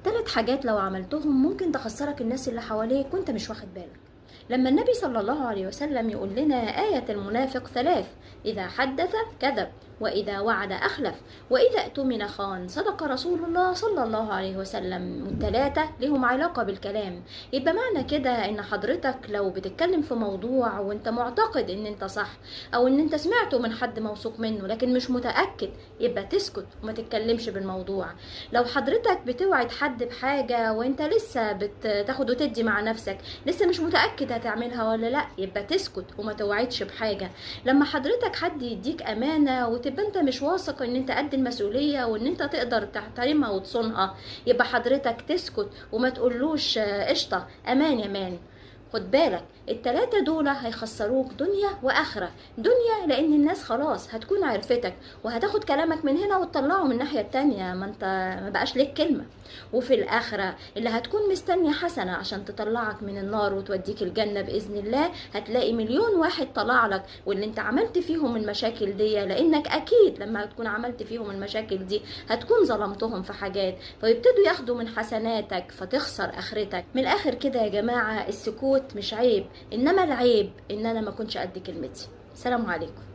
3 حاجات لو عملتهم ممكن تخسرك الناس اللي حواليك وانت مش واخد بالك. لما النبي صلى الله عليه وسلم يقول لنا آية المنافق 3: إذا حدث كذب، وإذا وعد أخلف، وإذا اؤتمن خان. صدق رسول الله صلى الله عليه وسلم. والثلاثة لهم علاقة بالكلام. يبقى معنى كده إن حضرتك لو بتتكلم في موضوع وانت معتقد إن انت صح، أو إن انت سمعته من حد موثوق منه لكن مش متأكد، يبقى تسكت وما تتكلمش بالموضوع. لو حضرتك بتوعد حد بحاجة وانت لسه بتاخد وتدي مع نفسك، لسه مش متأكد هتعملها ولا لا، يبقى تسكت وما توعدش بحاجة. لما حضرتك حد يديك امانة وتبقى انت مش واثق ان انت قد المسؤولية وان انت تقدر تحترمها وتصونها، يبقى حضرتك تسكت وما تقولوش قشطة امان يا مان. خد بالك، ال3 دول هيخسروك دنيا واخره. دنيا لان الناس خلاص هتكون عرفتك وهتاخد كلامك من هنا وتطلعه من الناحيه التانية، ما انت ما بقاش ليك كلمه. وفي الاخره اللي هتكون مستني حسنه عشان تطلعك من النار وتوديك الجنه باذن الله، هتلاقي مليون واحد طلع لك واللي انت عملت فيهم المشاكل دي، لانك اكيد لما هتكون عملت فيهم المشاكل دي هتكون ظلمتهم في حاجات، فيبتدوا ياخدوا من حسناتك فتخسر اخرتك. من الاخر كده يا جماعه، السكوت مش عيب، انما العيب ان انا ما كنتش قد كلمتي. سلام عليكم.